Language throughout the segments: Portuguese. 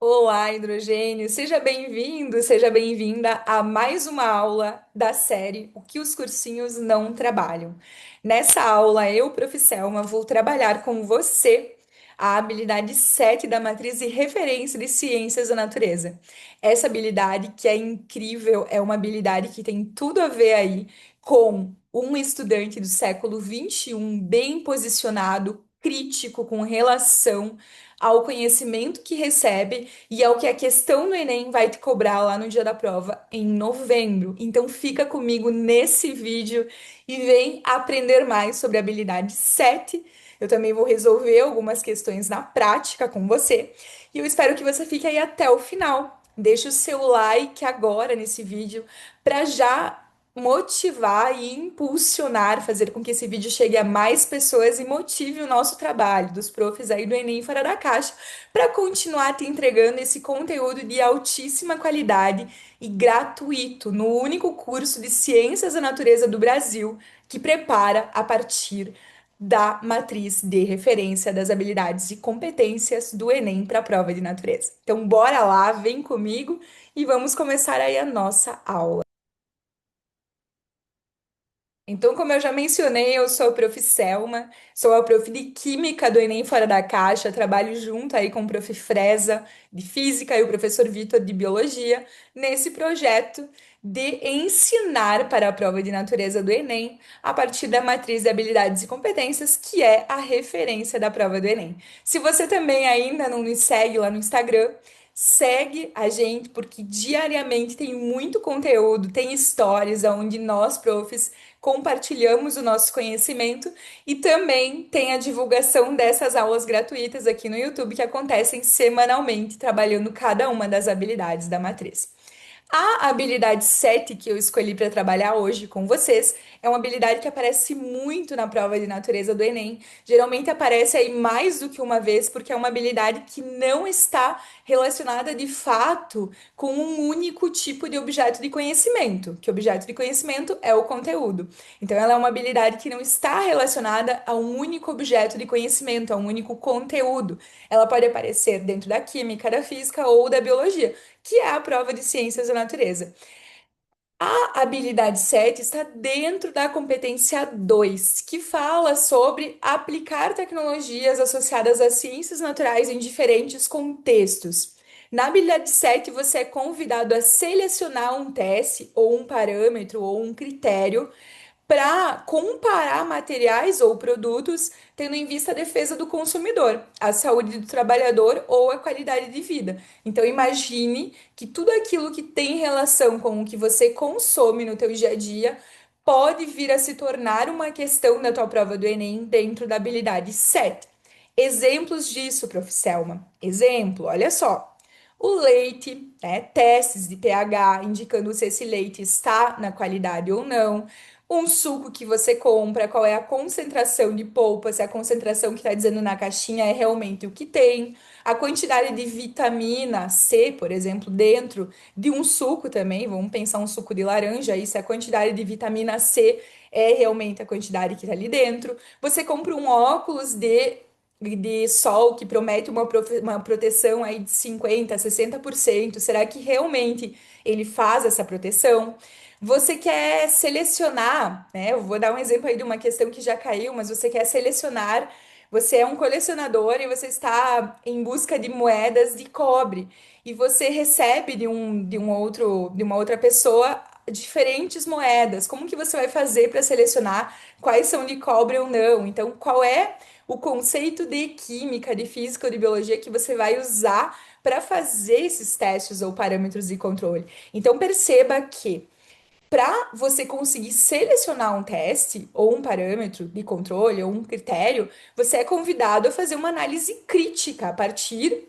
Olá, hidrogênio! Seja bem-vindo, seja bem-vinda a mais uma aula da série O que os cursinhos não trabalham. Nessa aula, eu, Prof. Selma, vou trabalhar com você a habilidade 7 da matriz de referência de ciências da natureza. Essa habilidade que é incrível, é uma habilidade que tem tudo a ver aí com um estudante do século 21 bem posicionado, crítico com relação ao conhecimento que recebe e é o que a questão do Enem vai te cobrar lá no dia da prova, em novembro. Então fica comigo nesse vídeo e vem aprender mais sobre a habilidade 7. Eu também vou resolver algumas questões na prática com você. E eu espero que você fique aí até o final. Deixa o seu like agora nesse vídeo para já motivar e impulsionar, fazer com que esse vídeo chegue a mais pessoas e motive o nosso trabalho dos profs aí do Enem Fora da Caixa para continuar te entregando esse conteúdo de altíssima qualidade e gratuito no único curso de Ciências da Natureza do Brasil que prepara a partir da matriz de referência das habilidades e competências do Enem para a prova de natureza. Então, bora lá, vem comigo e vamos começar aí a nossa aula. Então, como eu já mencionei, eu sou a Prof. Selma, sou a prof de Química do Enem Fora da Caixa, trabalho junto aí com o Prof. Freza de Física e o professor Vitor de Biologia, nesse projeto de ensinar para a prova de natureza do Enem a partir da matriz de habilidades e competências, que é a referência da prova do Enem. Se você também ainda não nos segue lá no Instagram, segue a gente, porque diariamente tem muito conteúdo, tem stories onde nós, profs, compartilhamos o nosso conhecimento e também tem a divulgação dessas aulas gratuitas aqui no YouTube que acontecem semanalmente, trabalhando cada uma das habilidades da matriz. A habilidade 7 que eu escolhi para trabalhar hoje com vocês é uma habilidade que aparece muito na prova de natureza do Enem. Geralmente aparece aí mais do que uma vez, porque é uma habilidade que não está relacionada de fato com um único tipo de objeto de conhecimento, que objeto de conhecimento é o conteúdo. Então, ela é uma habilidade que não está relacionada a um único objeto de conhecimento, a um único conteúdo. Ela pode aparecer dentro da química, da física ou da biologia, que é a prova de ciências da natureza. A habilidade 7 está dentro da competência 2, que fala sobre aplicar tecnologias associadas às ciências naturais em diferentes contextos. Na habilidade 7, você é convidado a selecionar um teste, ou um parâmetro, ou um critério para comparar materiais ou produtos, tendo em vista a defesa do consumidor, a saúde do trabalhador ou a qualidade de vida. Então, imagine que tudo aquilo que tem relação com o que você consome no teu dia a dia pode vir a se tornar uma questão da tua prova do Enem dentro da habilidade 7. Exemplos disso, prof. Selma. Exemplo, olha só. O leite, né, testes de pH indicando se esse leite está na qualidade ou não. Um suco que você compra, qual é a concentração de polpa, se a concentração que está dizendo na caixinha é realmente o que tem. A quantidade de vitamina C, por exemplo, dentro de um suco também. Vamos pensar um suco de laranja aí, se a quantidade de vitamina C é realmente a quantidade que está ali dentro. Você compra um óculos de sol que promete uma proteção aí de 50, 60%. Será que realmente ele faz essa proteção? Você quer selecionar, né? Eu vou dar um exemplo aí de uma questão que já caiu, mas você quer selecionar. Você é um colecionador e você está em busca de moedas de cobre e você recebe de uma outra pessoa diferentes moedas. Como que você vai fazer para selecionar quais são de cobre ou não? Então, qual é o conceito de química, de física ou de biologia que você vai usar para fazer esses testes ou parâmetros de controle? Então, perceba que para você conseguir selecionar um teste, ou um parâmetro de controle, ou um critério, você é convidado a fazer uma análise crítica a partir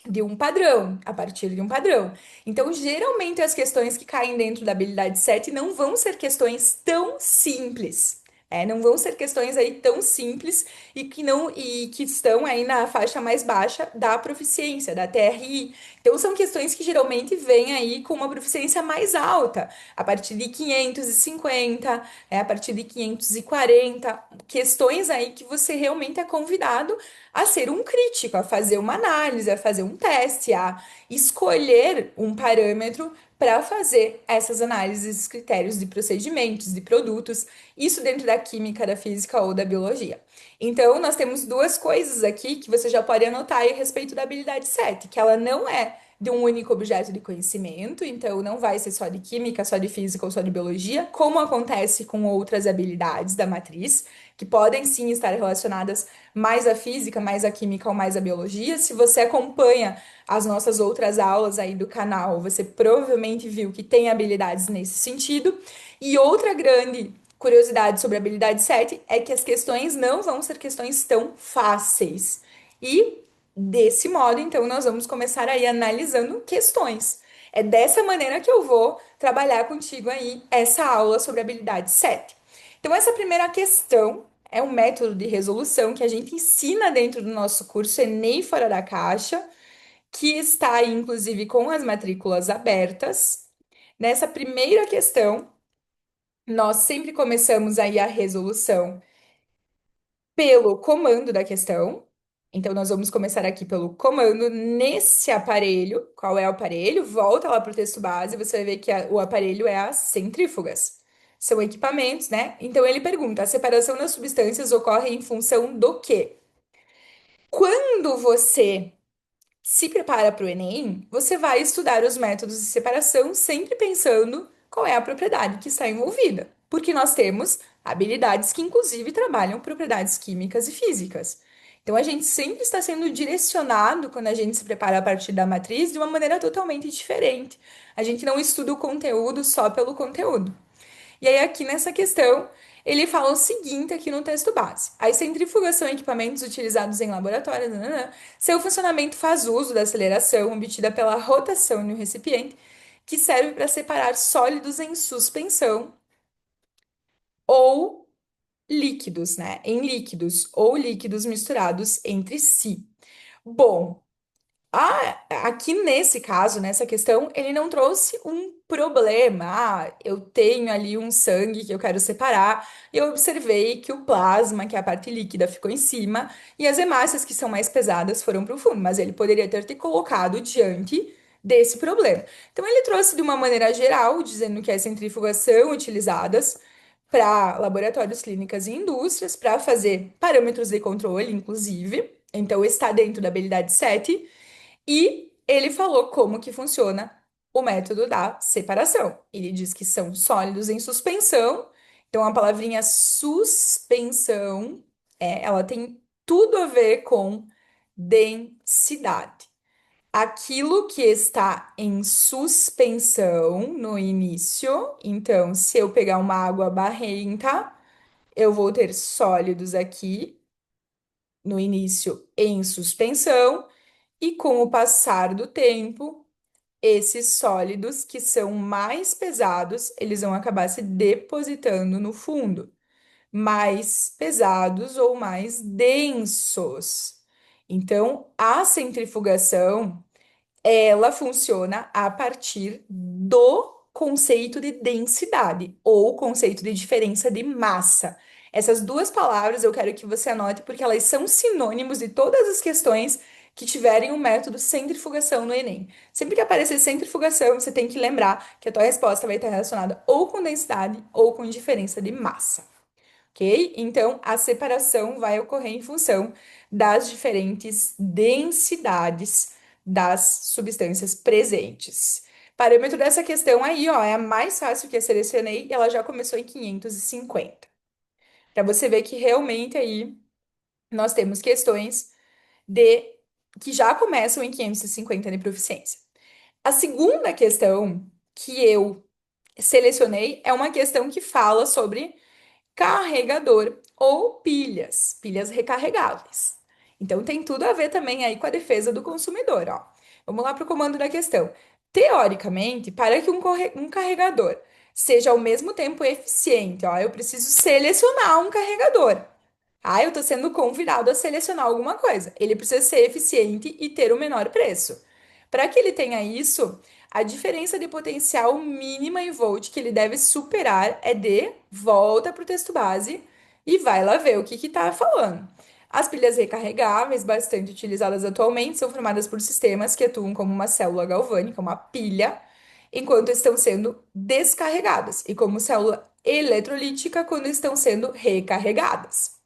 de um padrão, a partir de um padrão. Então, geralmente, as questões que caem dentro da habilidade 7 não vão ser questões tão simples. Não vão ser questões aí tão simples e que não e que estão aí na faixa mais baixa da proficiência, da TRI. Então são questões que geralmente vêm aí com uma proficiência mais alta, a partir de 550, a partir de 540, questões aí que você realmente é convidado a ser um crítico, a fazer uma análise, a fazer um teste, a escolher um parâmetro para fazer essas análises, critérios de procedimentos, de produtos, isso dentro da química, da física ou da biologia. Então, nós temos duas coisas aqui que você já pode anotar aí a respeito da habilidade 7, que ela não é de um único objeto de conhecimento, então não vai ser só de química, só de física ou só de biologia, como acontece com outras habilidades da matriz, que podem sim estar relacionadas mais à física, mais à química ou mais à biologia. Se você acompanha as nossas outras aulas aí do canal, você provavelmente viu que tem habilidades nesse sentido. E outra grande curiosidade sobre a habilidade 7 é que as questões não vão ser questões tão fáceis. E desse modo, então, nós vamos começar aí analisando questões. É dessa maneira que eu vou trabalhar contigo aí essa aula sobre habilidade 7. Então, essa primeira questão é um método de resolução que a gente ensina dentro do nosso curso Enem Fora da Caixa, que está aí, inclusive, com as matrículas abertas. Nessa primeira questão, nós sempre começamos aí a resolução pelo comando da questão. Então, nós vamos começar aqui pelo comando nesse aparelho. Qual é o aparelho? Volta lá para o texto base, você vai ver que o aparelho é as centrífugas. São equipamentos, né? Então, ele pergunta: a separação das substâncias ocorre em função do quê? Quando você se prepara para o Enem, você vai estudar os métodos de separação, sempre pensando qual é a propriedade que está envolvida. Porque nós temos habilidades que, inclusive, trabalham propriedades químicas e físicas. Então, a gente sempre está sendo direcionado, quando a gente se prepara a partir da matriz, de uma maneira totalmente diferente. A gente não estuda o conteúdo só pelo conteúdo. E aí, aqui nessa questão, ele fala o seguinte aqui no texto base: as centrífugas são equipamentos utilizados em laboratórios. Nananã. Seu funcionamento faz uso da aceleração obtida pela rotação de um recipiente, que serve para separar sólidos em suspensão ou líquidos, né? Em líquidos ou líquidos misturados entre si. Bom, aqui nesse caso, nessa questão, ele não trouxe um problema. Eu tenho ali um sangue que eu quero separar. Eu observei que o plasma, que é a parte líquida, ficou em cima e as hemácias, que são mais pesadas, foram para o fundo. Mas ele poderia ter te colocado diante desse problema. Então, ele trouxe de uma maneira geral, dizendo que as centrífugas são utilizadas para laboratórios, clínicas e indústrias, para fazer parâmetros de controle, inclusive. Então, está dentro da habilidade 7. E ele falou como que funciona o método da separação. Ele diz que são sólidos em suspensão. Então, a palavrinha suspensão, ela tem tudo a ver com densidade. Aquilo que está em suspensão no início, então, se eu pegar uma água barrenta, eu vou ter sólidos aqui no início em suspensão, e com o passar do tempo, esses sólidos que são mais pesados, eles vão acabar se depositando no fundo, mais pesados ou mais densos. Então, a centrifugação ela funciona a partir do conceito de densidade ou conceito de diferença de massa. Essas duas palavras eu quero que você anote porque elas são sinônimos de todas as questões que tiverem o método centrifugação no Enem. Sempre que aparecer centrifugação, você tem que lembrar que a tua resposta vai estar relacionada ou com densidade ou com diferença de massa, ok? Então, a separação vai ocorrer em função das diferentes densidades das substâncias presentes. Parâmetro dessa questão aí, ó, é a mais fácil que eu selecionei e ela já começou em 550. Para você ver que realmente aí nós temos questões de que já começam em 550 de proficiência. A segunda questão que eu selecionei é uma questão que fala sobre carregador ou pilhas, pilhas recarregáveis. Então tem tudo a ver também aí com a defesa do consumidor, ó. Vamos lá para o comando da questão. Teoricamente, para que um carregador seja ao mesmo tempo eficiente. Ó, eu preciso selecionar um carregador. Ah, eu estou sendo convidado a selecionar alguma coisa. Ele precisa ser eficiente e ter o menor preço. Para que ele tenha isso, a diferença de potencial mínima em volt que ele deve superar é de volta para o texto base e vai lá ver o que está falando. As pilhas recarregáveis, bastante utilizadas atualmente, são formadas por sistemas que atuam como uma célula galvânica, uma pilha, enquanto estão sendo descarregadas, e como célula eletrolítica quando estão sendo recarregadas.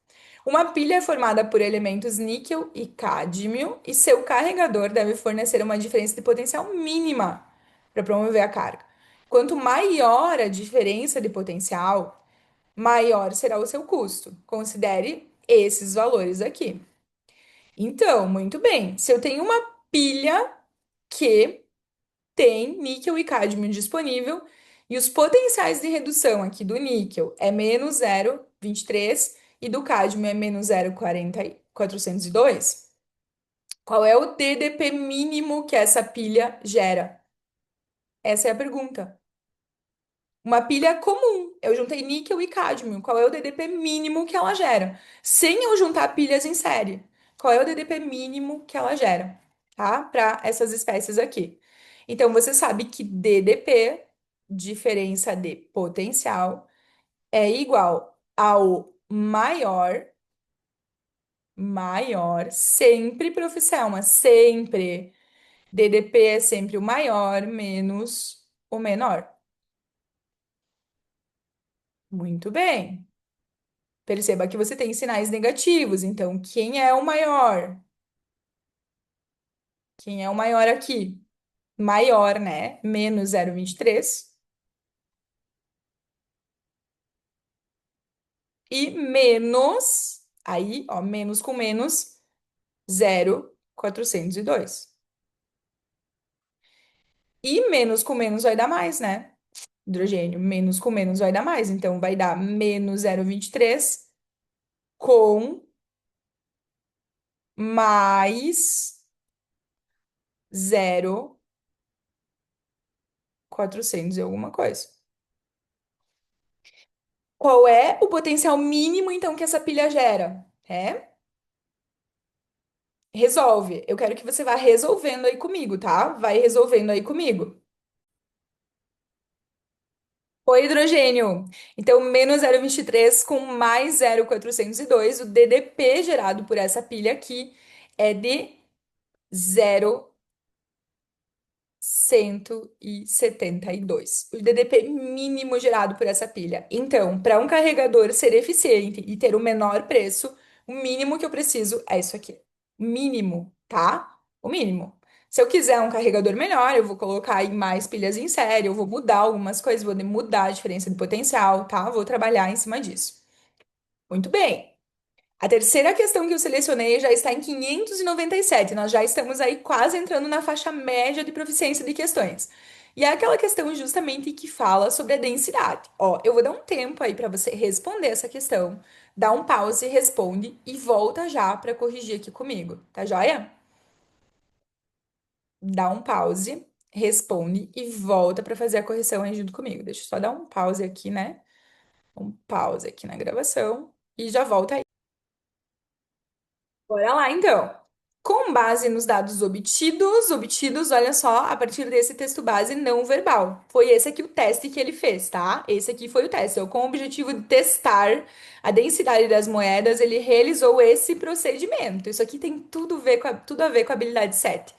Uma pilha é formada por elementos níquel e cádmio, e seu carregador deve fornecer uma diferença de potencial mínima para promover a carga. Quanto maior a diferença de potencial, maior será o seu custo. Considere esses valores aqui. Então, muito bem, se eu tenho uma pilha que tem níquel e cádmio disponível, e os potenciais de redução aqui do níquel é menos 0,23 e do cádmio é menos 0,402, qual é o DDP mínimo que essa pilha gera? Essa é a pergunta. Uma pilha comum, eu juntei níquel e cádmio, qual é o DDP mínimo que ela gera? Sem eu juntar pilhas em série, qual é o DDP mínimo que ela gera, tá? Para essas espécies aqui. Então, você sabe que DDP, diferença de potencial, é igual ao maior, sempre, Prof. Selma, sempre. DDP é sempre o maior menos o menor. Muito bem. Perceba que você tem sinais negativos. Então, quem é o maior? Quem é o maior aqui? Maior, né? Menos 0,23. E menos, aí, ó, menos com menos, 0,402. E menos com menos vai dar mais, né? Hidrogênio. Menos com menos vai dar mais. Então, vai dar menos 0,23 com mais 0,400 e alguma coisa. Qual é o potencial mínimo, então, que essa pilha gera? É? Resolve. Eu quero que você vá resolvendo aí comigo, tá? Vai resolvendo aí comigo. O hidrogênio. Então, menos 0,23 com mais 0,402. O DDP gerado por essa pilha aqui é de 0,172. O DDP mínimo gerado por essa pilha. Então, para um carregador ser eficiente e ter o menor preço, o mínimo que eu preciso é isso aqui. Mínimo, tá? O mínimo. Se eu quiser um carregador melhor, eu vou colocar aí mais pilhas em série, eu vou mudar algumas coisas, vou mudar a diferença de potencial, tá? Vou trabalhar em cima disso. Muito bem. A terceira questão que eu selecionei já está em 597. Nós já estamos aí quase entrando na faixa média de proficiência de questões. E é aquela questão justamente que fala sobre a densidade. Ó, eu vou dar um tempo aí para você responder essa questão, dá um pause, responde e volta já para corrigir aqui comigo, tá joia? Dá um pause, responde e volta para fazer a correção aí junto comigo. Deixa eu só dar um pause aqui, né? Um pause aqui na gravação e já volta aí. Bora lá, então. Com base nos dados obtidos, olha só, a partir desse texto base não verbal. Foi esse aqui o teste que ele fez, tá? Esse aqui foi o teste. Então, com o objetivo de testar a densidade das moedas, ele realizou esse procedimento. Isso aqui tem tudo a ver com a habilidade 7,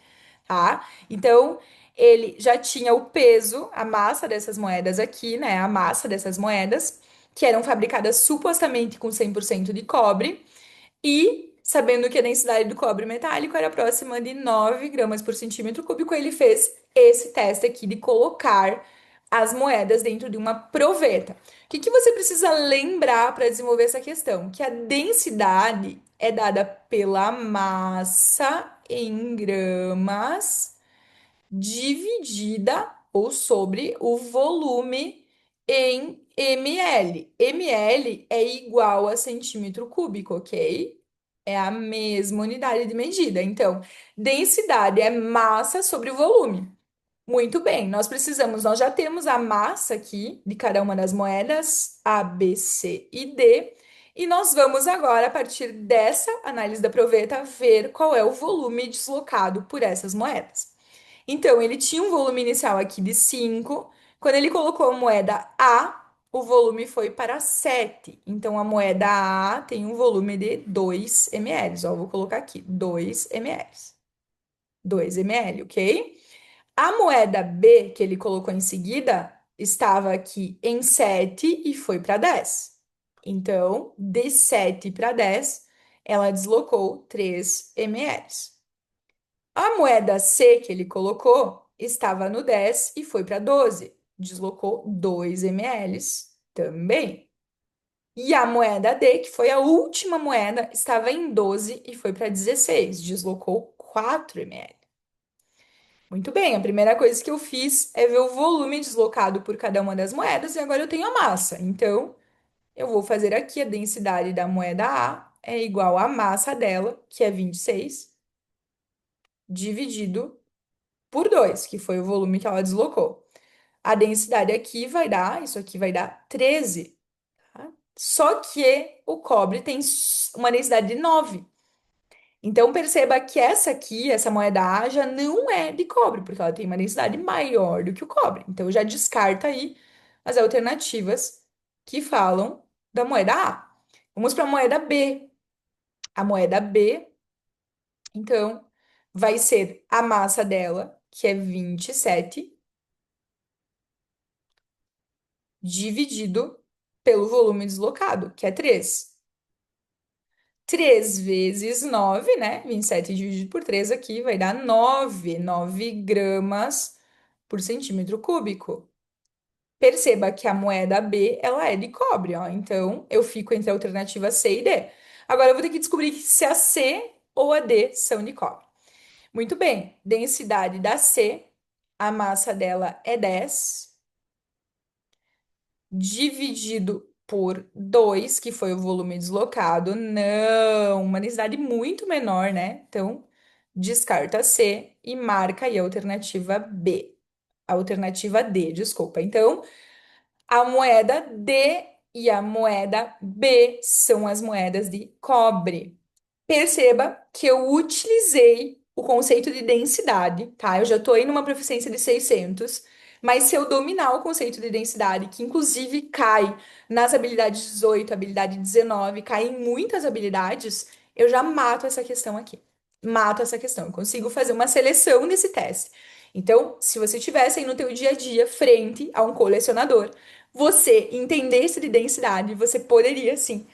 tá? Então, ele já tinha o peso, a massa dessas moedas aqui, né? A massa dessas moedas, que eram fabricadas supostamente com 100% de cobre. E, sabendo que a densidade do cobre metálico era próxima de 9 gramas por centímetro cúbico, ele fez esse teste aqui de colocar as moedas dentro de uma proveta. O que que você precisa lembrar para desenvolver essa questão? Que a densidade é dada pela massa em gramas dividida ou sobre o volume em ml. ml é igual a centímetro cúbico, ok? É a mesma unidade de medida. Então, densidade é massa sobre o volume. Muito bem, nós já temos a massa aqui de cada uma das moedas, A, B, C e D, e nós vamos agora, a partir dessa análise da proveta, ver qual é o volume deslocado por essas moedas. Então, ele tinha um volume inicial aqui de 5. Quando ele colocou a moeda A, o volume foi para 7. Então, a moeda A tem um volume de 2 ml. Ó, eu vou colocar aqui, 2 ml. 2 ml, ok? A moeda B, que ele colocou em seguida, estava aqui em 7 e foi para 10. Então, de 7 para 10, ela deslocou 3 ml. A moeda C que ele colocou estava no 10 e foi para 12. Deslocou 2 ml também. E a moeda D, que foi a última moeda, estava em 12 e foi para 16. Deslocou 4 ml. Muito bem, a primeira coisa que eu fiz é ver o volume deslocado por cada uma das moedas e agora eu tenho a massa. Então, eu vou fazer aqui a densidade da moeda A é igual à massa dela, que é 26, dividido por 2, que foi o volume que ela deslocou. A densidade aqui vai dar, isso aqui vai dar 13, tá? Só que o cobre tem uma densidade de 9. Então perceba que essa aqui, essa moeda A, já não é de cobre, porque ela tem uma densidade maior do que o cobre. Então já descarta aí as alternativas que falam da moeda A. Vamos para a moeda B. A moeda B, então, vai ser a massa dela, que é 27 dividido pelo volume deslocado, que é 3. 3 vezes 9, né? 27 dividido por 3 aqui vai dar 9 gramas por centímetro cúbico. Perceba que a moeda B, ela é de cobre, ó. Então, eu fico entre a alternativa C e D. Agora, eu vou ter que descobrir se a C ou a D são de cobre. Muito bem, densidade da C, a massa dela é 10 dividido por 2, que foi o volume deslocado. Não, uma densidade muito menor, né? Então, descarta C e marca aí a alternativa B. A alternativa D, desculpa. Então, a moeda D e a moeda B são as moedas de cobre. Perceba que eu utilizei o conceito de densidade, tá? Eu já estou aí numa proficiência de 600, mas se eu dominar o conceito de densidade, que inclusive cai nas habilidades 18, habilidade 19, cai em muitas habilidades, eu já mato essa questão aqui. Mato essa questão. Eu consigo fazer uma seleção nesse teste. Então, se você estivesse aí no teu dia a dia frente a um colecionador, você entendesse de densidade, você poderia sim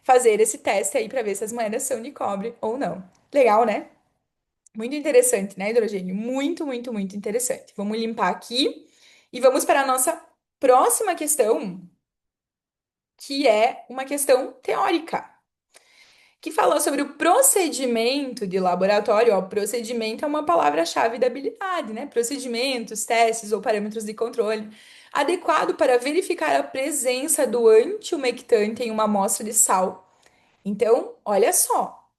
fazer esse teste aí para ver se as moedas são de cobre ou não. Legal, né? Muito interessante, né, hidrogênio? Muito, muito, muito interessante. Vamos limpar aqui e vamos para a nossa próxima questão, que é uma questão teórica, que fala sobre o procedimento de laboratório. Ó, procedimento é uma palavra-chave da habilidade, né? Procedimentos, testes ou parâmetros de controle adequado para verificar a presença do antiumectante em uma amostra de sal. Então, olha só,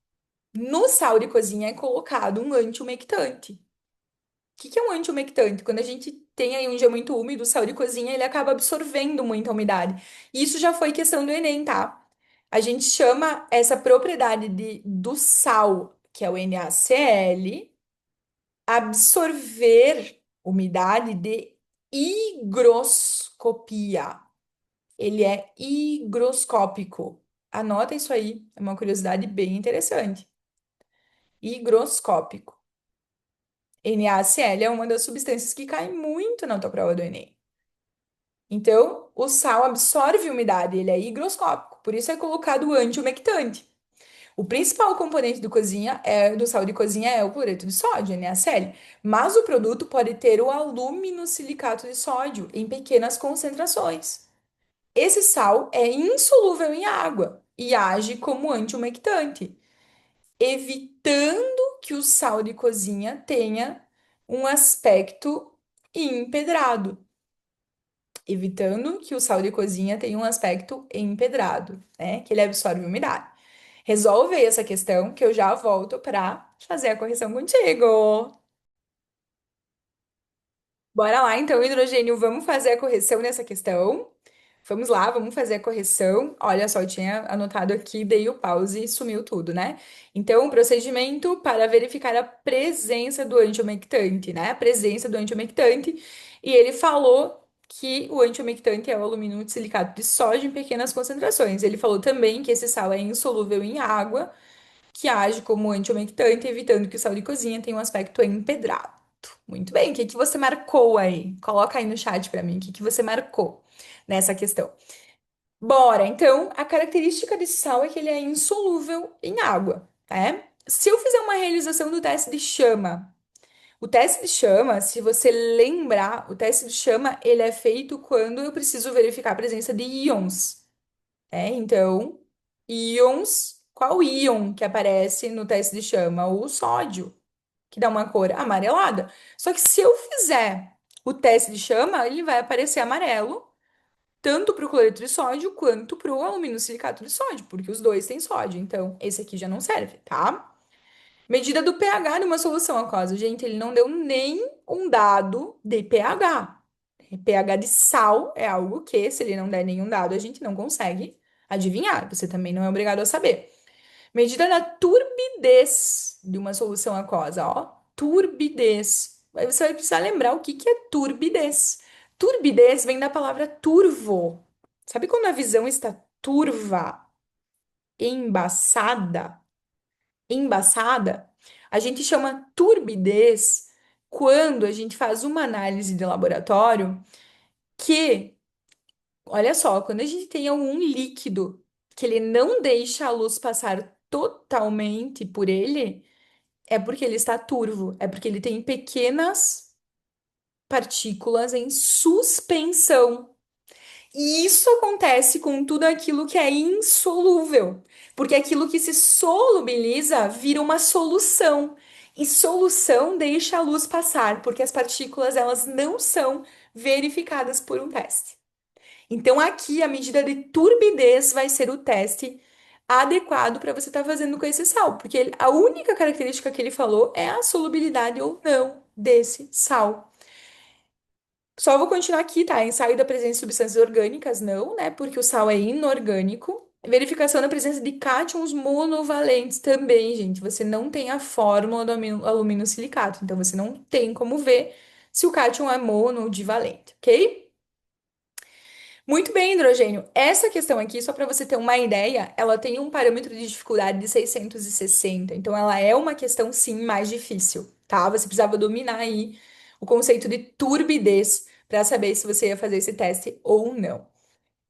no sal de cozinha é colocado um antiumectante. O que é um antiumectante? Quando a gente tem aí um dia muito úmido, o sal de cozinha, ele acaba absorvendo muita umidade. E isso já foi questão do Enem, tá? A gente chama essa propriedade do sal, que é o NaCl, absorver umidade de higroscopia. Ele é higroscópico. Anota isso aí, é uma curiosidade bem interessante. Higroscópico. NaCl é uma das substâncias que cai muito na tua prova do Enem. Então, o sal absorve umidade, ele é higroscópico, por isso é colocado o antiumectante. O principal componente do sal de cozinha é o cloreto de sódio, NaCl, mas o produto pode ter o aluminosilicato de sódio em pequenas concentrações. Esse sal é insolúvel em água e age como antiumectante, evitando que o sal de cozinha tenha um aspecto empedrado. Evitando que o sal de cozinha tenha um aspecto empedrado, né? Que ele absorve umidade. Resolve aí essa questão que eu já volto para fazer a correção contigo. Bora lá, então, hidrogênio, vamos fazer a correção nessa questão. Vamos lá, vamos fazer a correção. Olha só, eu tinha anotado aqui, dei o pause e sumiu tudo, né? Então, o procedimento para verificar a presença do antiumectante, né? A presença do antiumectante. E ele falou que o antiumectante é o alumínio de silicato de sódio em pequenas concentrações. Ele falou também que esse sal é insolúvel em água, que age como antiumectante, evitando que o sal de cozinha tenha um aspecto empedrado. Muito bem, o que que você marcou aí? Coloca aí no chat para mim, o que que você marcou nessa questão. Bora, então, a característica desse sal é que ele é insolúvel em água, né? Se eu fizer uma realização do teste de chama, o teste de chama, se você lembrar, o teste de chama, ele é feito quando eu preciso verificar a presença de íons, né? Então, íons, qual íon que aparece no teste de chama? O sódio, que dá uma cor amarelada. Só que se eu fizer o teste de chama, ele vai aparecer amarelo, tanto para o cloreto de sódio quanto para o alumínio silicato de sódio, porque os dois têm sódio. Então, esse aqui já não serve, tá? Medida do pH de uma solução aquosa. Gente, ele não deu nem um dado de pH. pH de sal é algo que, se ele não der nenhum dado, a gente não consegue adivinhar. Você também não é obrigado a saber. Medida da turbidez de uma solução aquosa, ó. Turbidez. Aí você vai precisar lembrar o que que é turbidez. Turbidez vem da palavra turvo. Sabe quando a visão está turva, embaçada? Embaçada? A gente chama turbidez quando a gente faz uma análise de laboratório que, olha só, quando a gente tem algum líquido que ele não deixa a luz passar totalmente por ele, é porque ele está turvo, é porque ele tem pequenas partículas em suspensão. E isso acontece com tudo aquilo que é insolúvel, porque aquilo que se solubiliza vira uma solução. E solução deixa a luz passar, porque as partículas elas não são verificadas por um teste. Então aqui a medida de turbidez vai ser o teste adequado para você estar fazendo com esse sal, porque a única característica que ele falou é a solubilidade ou não desse sal. Só vou continuar aqui, tá? Ensaio da presença de substâncias orgânicas, não, né? Porque o sal é inorgânico. Verificação da presença de cátions monovalentes também, gente. Você não tem a fórmula do alumínio silicato, então você não tem como ver se o cátion é mono ou divalente, ok? Muito bem, hidrogênio. Essa questão aqui, só para você ter uma ideia, ela tem um parâmetro de dificuldade de 660. Então, ela é uma questão, sim, mais difícil, tá? Você precisava dominar aí o conceito de turbidez para saber se você ia fazer esse teste ou não.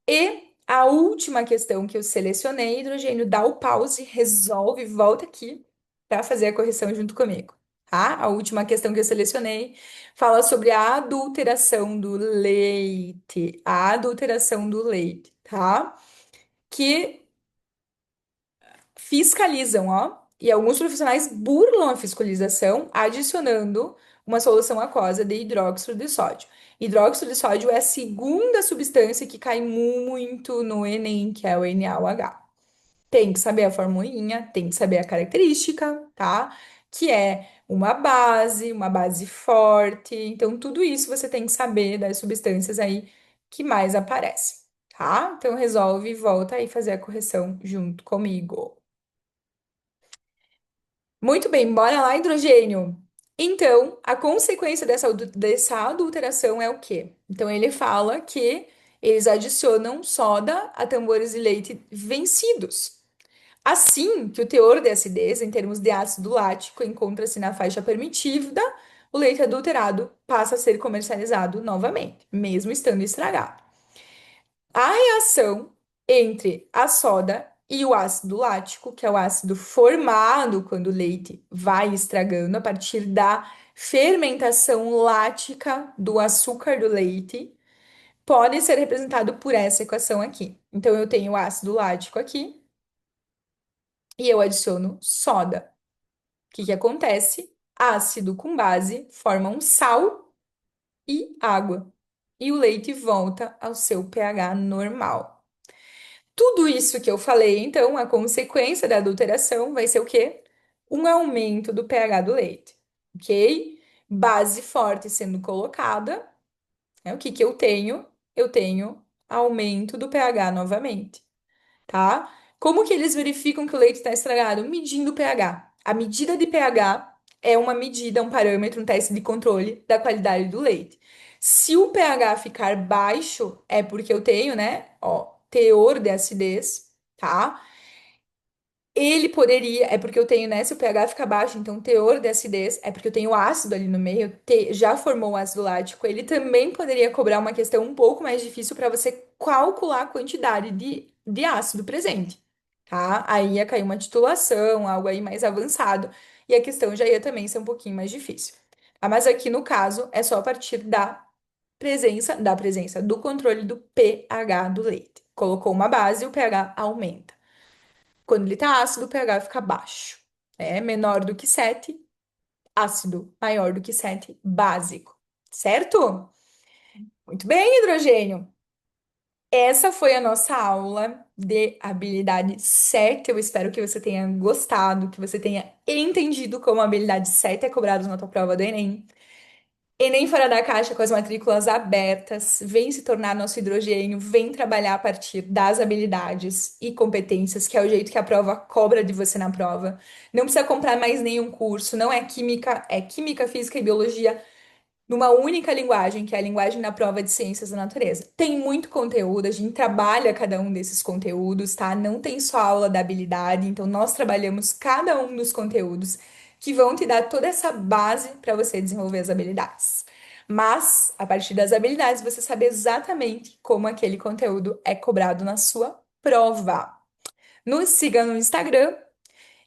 E a última questão que eu selecionei, hidrogênio, dá o pause, resolve, volta aqui para fazer a correção junto comigo, tá? A última questão que eu selecionei fala sobre a adulteração do leite, a adulteração do leite, tá? Que fiscalizam, ó, e alguns profissionais burlam a fiscalização adicionando uma solução aquosa de hidróxido de sódio. Hidróxido de sódio é a segunda substância que cai muito no Enem, que é o NaOH. Tem que saber a formulinha, tem que saber a característica, tá? Que é uma base forte. Então, tudo isso você tem que saber das substâncias aí que mais aparecem, tá? Então, resolve e volta aí fazer a correção junto comigo. Muito bem, bora lá, hidrogênio. Então, a consequência dessa adulteração é o quê? Então, ele fala que eles adicionam soda a tambores de leite vencidos. Assim que o teor de acidez, em termos de ácido lático, encontra-se na faixa permitida, o leite adulterado passa a ser comercializado novamente, mesmo estando estragado. A reação entre a soda e o ácido lático, que é o ácido formado quando o leite vai estragando a partir da fermentação lática do açúcar do leite, pode ser representado por essa equação aqui. Então, eu tenho o ácido lático aqui e eu adiciono soda. O que que acontece? Ácido com base formam sal e água. E o leite volta ao seu pH normal. Tudo isso que eu falei, então, a consequência da adulteração vai ser o quê? Um aumento do pH do leite, ok? Base forte sendo colocada, né? O que que eu tenho? Eu tenho aumento do pH novamente, tá? Como que eles verificam que o leite está estragado? Medindo o pH. A medida de pH é uma medida, um parâmetro, um teste de controle da qualidade do leite. Se o pH ficar baixo, é porque eu tenho, né, ó, teor de acidez, tá? Ele poderia, é porque eu tenho, né? Se o pH fica baixo, então o teor de acidez é porque eu tenho ácido ali no meio, já formou o ácido lático. Ele também poderia cobrar uma questão um pouco mais difícil para você calcular a quantidade de ácido presente, tá? Aí ia cair uma titulação, algo aí mais avançado, e a questão já ia também ser um pouquinho mais difícil. Tá? Mas aqui no caso é só a partir da presença do controle do pH do leite. Colocou uma base, o pH aumenta. Quando ele tá ácido, o pH fica baixo. É menor do que 7, ácido. Maior do que 7, básico. Certo? Muito bem, hidrogênio. Essa foi a nossa aula de habilidade 7. Eu espero que você tenha gostado, que você tenha entendido como a habilidade 7 é cobrada na tua prova do Enem. Enem fora da caixa com as matrículas abertas, vem se tornar nosso hidrogênio, vem trabalhar a partir das habilidades e competências, que é o jeito que a prova cobra de você na prova. Não precisa comprar mais nenhum curso, não é química, física e biologia numa única linguagem, que é a linguagem da prova de ciências da natureza. Tem muito conteúdo, a gente trabalha cada um desses conteúdos, tá? Não tem só aula da habilidade, então nós trabalhamos cada um dos conteúdos que vão te dar toda essa base para você desenvolver as habilidades. Mas, a partir das habilidades, você sabe exatamente como aquele conteúdo é cobrado na sua prova. Nos siga no Instagram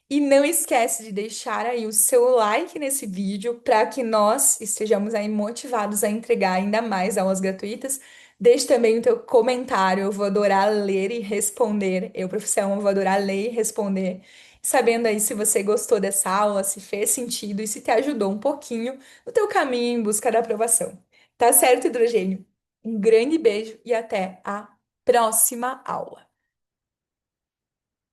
e não esquece de deixar aí o seu like nesse vídeo para que nós estejamos aí motivados a entregar ainda mais aulas gratuitas. Deixe também o teu comentário, eu vou adorar ler e responder. Eu, professora, vou adorar ler e responder. Sabendo aí se você gostou dessa aula, se fez sentido e se te ajudou um pouquinho no teu caminho em busca da aprovação. Tá certo, hidrogênio? Um grande beijo e até a próxima aula.